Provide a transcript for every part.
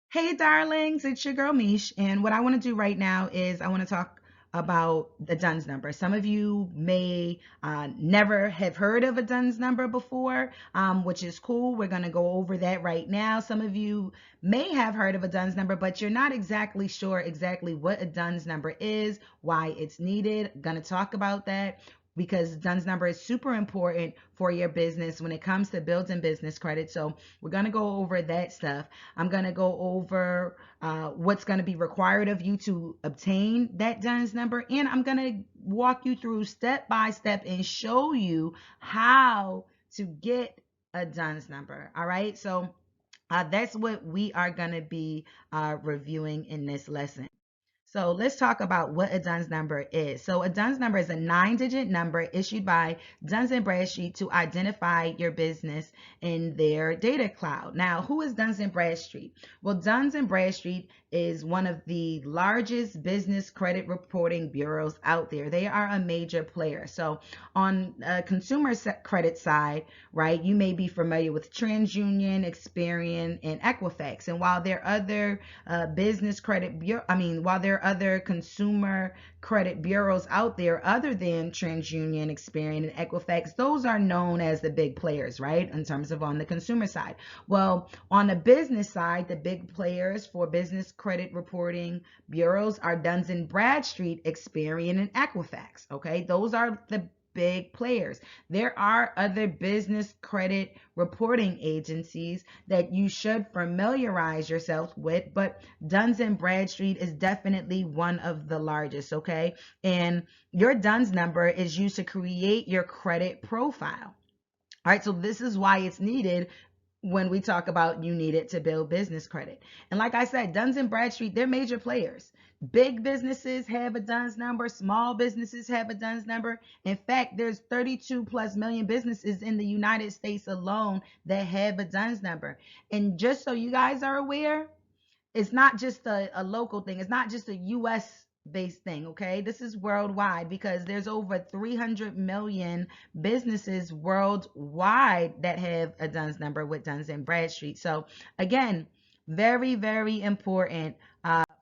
Hey darlings, it's your girl Mish, and what I want to do right now is I want to talk about the DUNS number. Some of you may never have heard of a DUNS number before, which is cool. We're going to go over that right now. Some of you may have heard of a DUNS number, but you're not exactly sure exactly what a DUNS number is, why it's needed. Going to talk about that because DUNS number is super important for your business when it comes to building business credit. So we're going to go over that stuff. I'm going to go over what's going to be required of you to obtain that DUNS number. And I'm going to walk you through step by step and show you how to get a DUNS number. All right. So that's what we are going to be reviewing in this lesson. So let's talk about what a DUNS number is. So a DUNS number is a 9-digit number issued by Dun Bradstreet to identify your business in their data cloud. Now, who is Dun Bradstreet? Well, Dun Bradstreet is one of the largest business credit reporting bureaus out there. They are a major player. So on a consumer credit side, right, you may be familiar with TransUnion, Experian, and Equifax. And while there are other business credit bureau, while there are other consumer credit bureaus out there other than TransUnion, Experian, and Equifax, those are known as the big players, right, in terms of on the consumer side. Well, on the business side, the big players for business credit reporting bureaus are Dun Bradstreet, Experian, and Equifax. Okay, those are the big players. There are other business credit reporting agencies that you should familiarize yourself with, but Dun Bradstreet is definitely one of the largest, okay? And your DUNS number is used to create your credit profile. All right, so this is why it's needed when we talk about you need it to build business credit. And like I said, Dun Bradstreet, they're major players. Big businesses have a DUNS number, small businesses have a DUNS number. In fact, there's 32 plus million businesses in the United States alone that have a DUNS number. And just so you guys are aware, it's not just a local thing. It's not just a US based thing, okay? This is worldwide because there's over 300 million businesses worldwide that have a DUNS number with Dun Bradstreet. So again, very, very important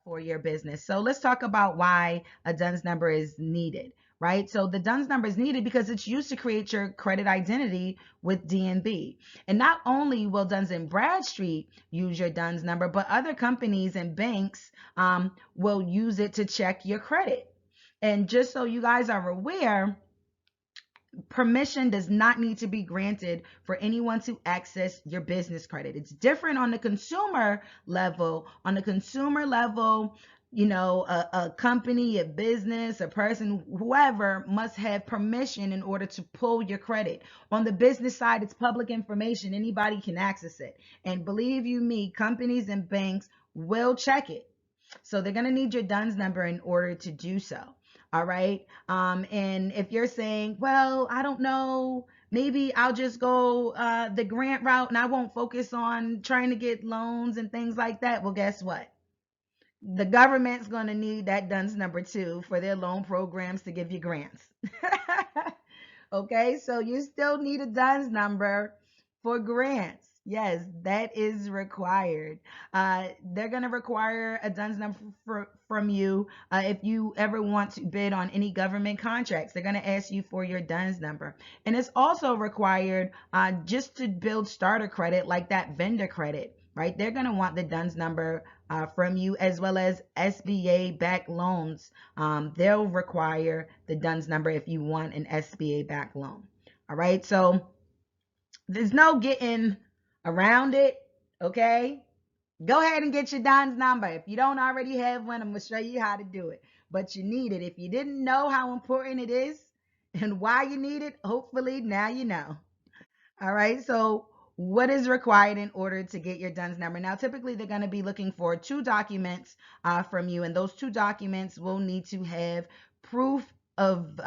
for your business. So let's talk about why a DUNS number is needed, right? So the DUNS number is needed because it's used to create your credit identity with DNB. And not only will Dun Bradstreet use your DUNS number, but other companies and banks will use it to check your credit. And just so you guys are aware, permission does not need to be granted for anyone to access your business credit. It's different on the consumer level. On the consumer level, you know, a company, a business, a person, whoever must have permission in order to pull your credit. On the business side, it's public information. Anybody can access it. And believe you me, companies and banks will check it. So they're going to need your DUNS number in order to do so. All right. And if you're saying, well, I don't know, maybe I'll just go the grant route and I won't focus on trying to get loans and things like that. Well, guess what? The government's going to need that DUNS number too for their loan programs to give you grants. Okay, so you still need a DUNS number for grants. Yes, that is required. They're going to require a DUNS number from you if you ever want to bid on any government contracts. They're going to ask you for your DUNS number. And it's also required just to build starter credit like that vendor credit, right? They're going to want the DUNS number from you, as well as SBA backed loans. They'll require the DUNS number if you want an SBA backed loan. All right, so there's no getting around it. Okay, go ahead and get your DUNS number. If you don't already have one, I'm going to show you how to do it, but you need it. If you didn't know how important it is and why you need it, hopefully now you know. All right, so what is required in order to get your DUNS number? Now, typically they're going to be looking for two documents from you, and those two documents will need to have proof of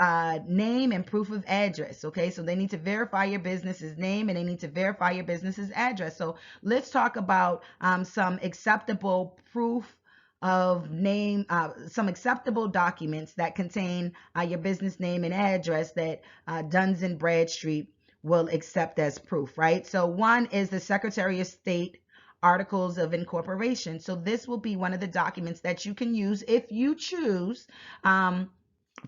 name and proof of address. Okay, so they need to verify your business's name and they need to verify your business's address. So let's talk about some acceptable proof of name, some acceptable documents that contain your business name and address that Dun Bradstreet will accept as proof, right? So one is the Secretary of State articles of incorporation. So this will be one of the documents that you can use if you choose,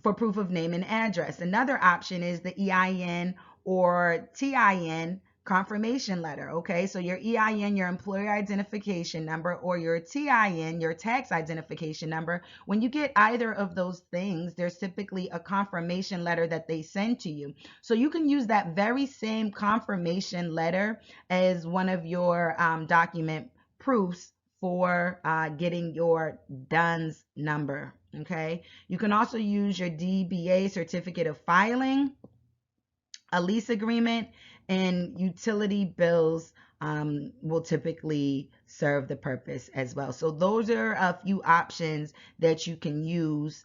for proof of name and address. Another option is the EIN or TIN confirmation letter. Okay, so your EIN, your employer identification number, or your TIN, your tax identification number, when you get either of those things, there's typically a confirmation letter that they send to you. So you can use that very same confirmation letter as one of your document proofs for getting your DUNS number. Okay, you can also use your DBA certificate of filing, a lease agreement, and utility bills will typically serve the purpose as well. So those are a few options that you can use,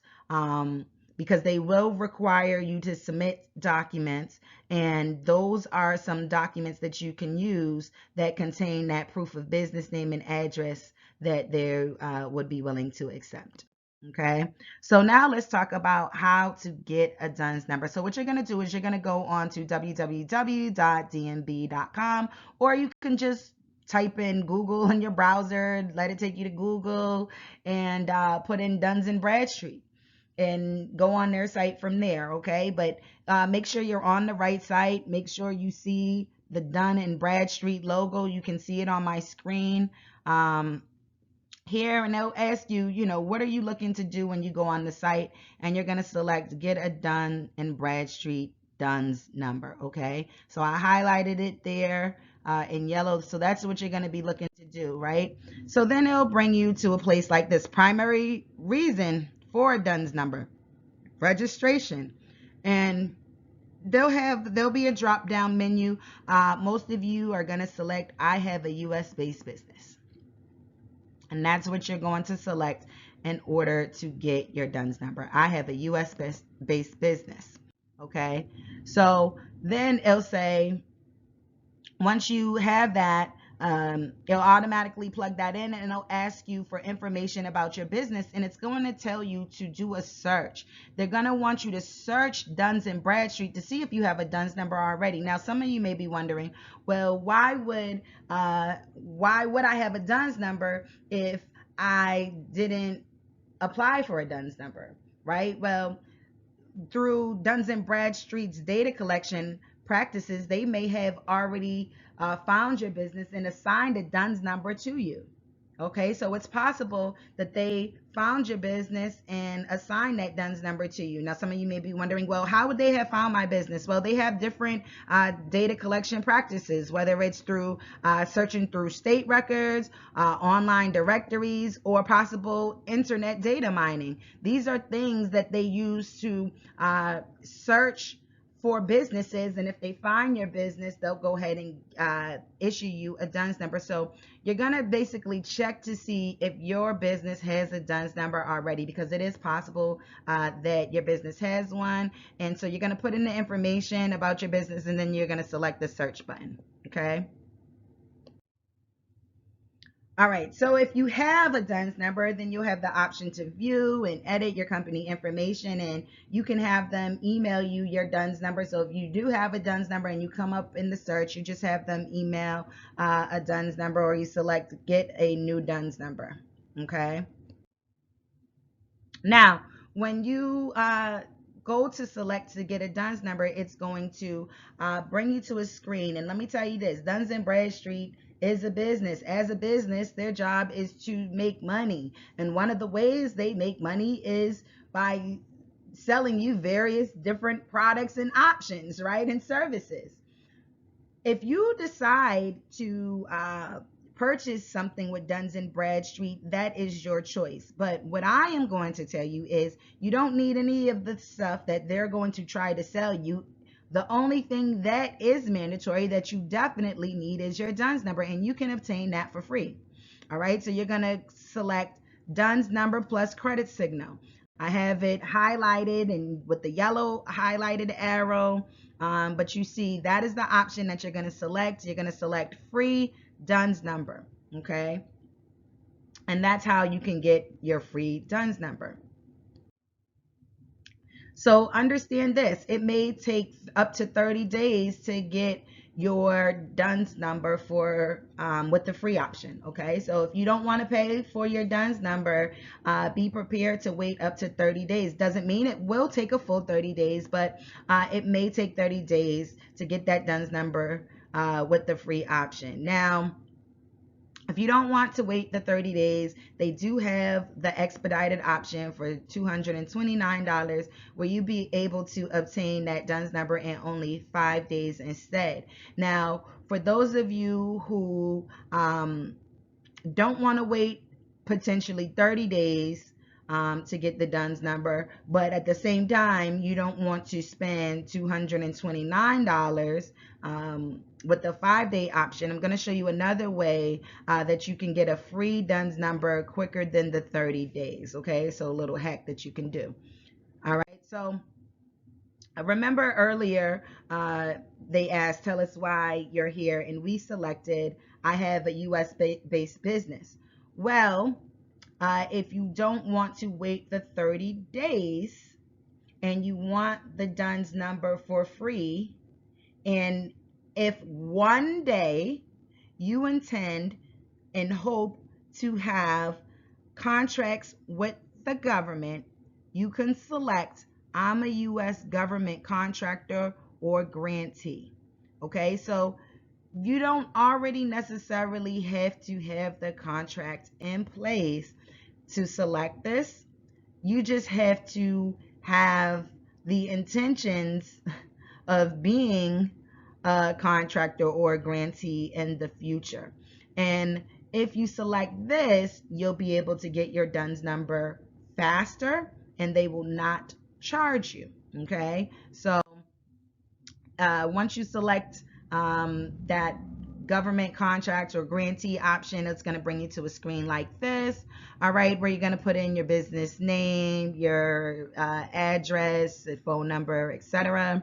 because they will require you to submit documents, and those are some documents that you can use that contain that proof of business name and address that they would be willing to accept. Okay, so now let's talk about how to get a DUNS number. So what you're going to do is you're going to go on to www.dnb.com, or you can just type in Google in your browser, let it take you to Google, and put in Dun Bradstreet and go on their site from there. Okay, but make sure you're on the right site. Make sure you see the Dun Bradstreet logo. You can see it on my screen here, and they'll ask you, what are you looking to do when you go on the site, and you're going to select get a Dun Bradstreet DUNS number. Okay, so I highlighted it there in yellow, so that's what you're going to be looking to do, right? So then it'll bring you to a place like this: primary reason for a DUNS number, registration, and there'll be a drop down menu. Most of you are going to select I have a US based business, and that's what you're going to select in order to get your DUNS number. I have a US based business. Okay, so then it'll say, once you have that, it'll automatically plug that in, and it'll ask you for information about your business, and it's going to tell you to do a search. They're going to want you to search Dun Bradstreet to see if you have a DUNS number already. Now, some of you may be wondering, well, why would I have a DUNS number if I didn't apply for a DUNS number, right? Well, through Dun Bradstreet's data collection practices, they may have already found your business and assigned a DUNS number to you. Okay, so it's possible that they found your business and assigned that DUNS number to you. Now, some of you may be wondering, well, how would they have found my business? Well, they have different data collection practices, whether it's through searching through state records, online directories, or possible internet data mining. These are things that they use to search for businesses, and if they find your business, they'll go ahead and issue you a DUNS number. So you're going to basically check to see if your business has a DUNS number already, because it is possible that your business has one. And so you're going to put in the information about your business, and then you're going to select the search button. Okay. All right, so if you have a DUNS number, then you'll have the option to view and edit your company information, and you can have them email you your DUNS number. So if you do have a DUNS number and you come up in the search, you just have them email a DUNS number, or you select get a new DUNS number. Okay. Now, when you go to select to get a DUNS number, it's going to bring you to a screen. And let me tell you this, Dun Bradstreet is a business. As a business, their job is to make money. And one of the ways they make money is by selling you various different products and options, right? And services. If you decide to purchase something with Dun Bradstreet, that is your choice. But what I am going to tell you is you don't need any of the stuff that they're going to try to sell you. The only thing that is mandatory that you definitely need is your DUNS number, and you can obtain that for free. All right, so you're going to select DUNS number plus credit signal. I have it highlighted and with the yellow highlighted arrow, but you see that is the option that you're going to select. You're going to select free DUNS number. Okay, and that's how you can get your free DUNS number. So understand this, it may take up to 30 days to get your DUNS number for with the free option. Okay, so if you don't want to pay for your DUNS number, be prepared to wait up to 30 days. Doesn't mean it will take a full 30 days, but it may take 30 days to get that DUNS number with the free option. Now, if you don't want to wait the 30 days, they do have the expedited option for $229, where you be able to obtain that DUNS number in only 5 days instead. Now, for those of you who don't want to wait potentially 30 days to get the DUNS number, but at the same time, you don't want to spend $229 with the 5-day option, I'm going to show you another way that you can get a free DUNS number quicker than the 30 days. Okay, so a little hack that you can do. All right, so remember earlier they asked, tell us why you're here, and we selected, I have a US based business. Well, if you don't want to wait the 30 days and you want the DUNS number for free, and if one day you intend and hope to have contracts with the government, you can select, I'm a U.S. government contractor or grantee. Okay, so you don't already necessarily have to have the contract in place to select this. You just have to have the intentions of being a contractor or a grantee in the future. And if you select this, you'll be able to get your DUNS number faster and they will not charge you. Okay, so once you select that government contract or grantee option, it's going to bring you to a screen like this. All right, where you're going to put in your business name, your address, phone number, etc.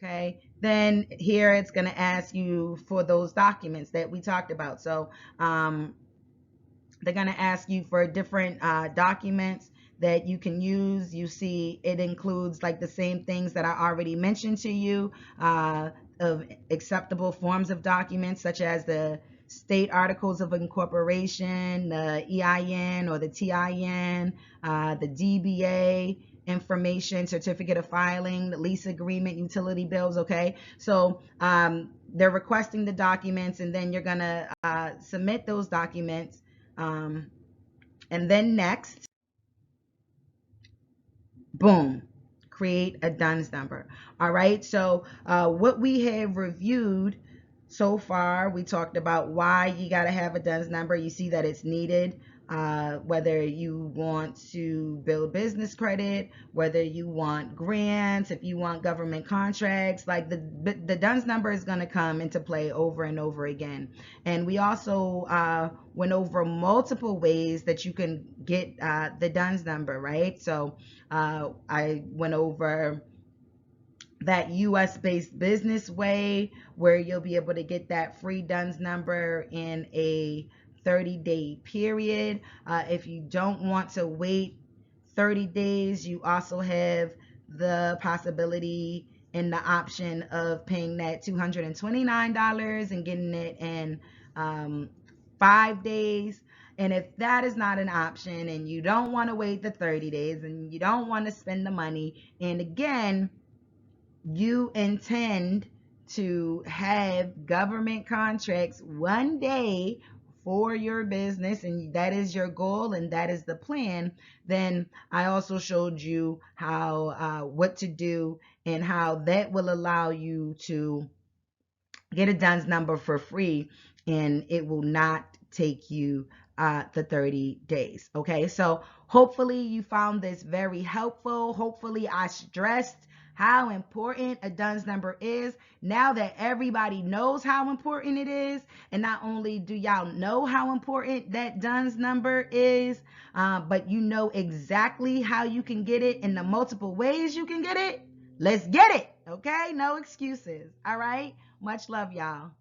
Okay, then here it's going to ask you for those documents that we talked about. So they're going to ask you for different documents that you can use. You see it includes like the same things that I already mentioned to you of acceptable forms of documents, such as the state articles of incorporation, the EIN or the TIN, the DBA information, certificate of filing, the lease agreement, utility bills. Okay, so they're requesting the documents, and then you're gonna submit those documents, and then next, boom, create a DUNS number. All right, so what we have reviewed so far, we talked about why you got to have a DUNS number. You see that it's needed, whether you want to build business credit, whether you want grants, if you want government contracts, like the DUNS number is going to come into play over and over again. And we also went over multiple ways that you can get the DUNS number, right? So I went over that US based business way, where you'll be able to get that free DUNS number in a 30-day period. If you don't want to wait 30 days, you also have the possibility and the option of paying that $229 and getting it in 5 days. And if that is not an option and you don't want to wait the 30 days and you don't want to spend the money, and again, you intend to have government contracts one day for your business, and that is your goal and that is the plan, then I also showed you how what to do and how that will allow you to get a DUNS number for free, and it will not take you the 30 days. Okay, so hopefully you found this very helpful. Hopefully I stressed how important a DUNS number is. Now that everybody knows how important it is, and not only do y'all know how important that DUNS number is, but you know exactly how you can get it and the multiple ways you can get it. Let's get it. Okay, no excuses. All right, much love, y'all.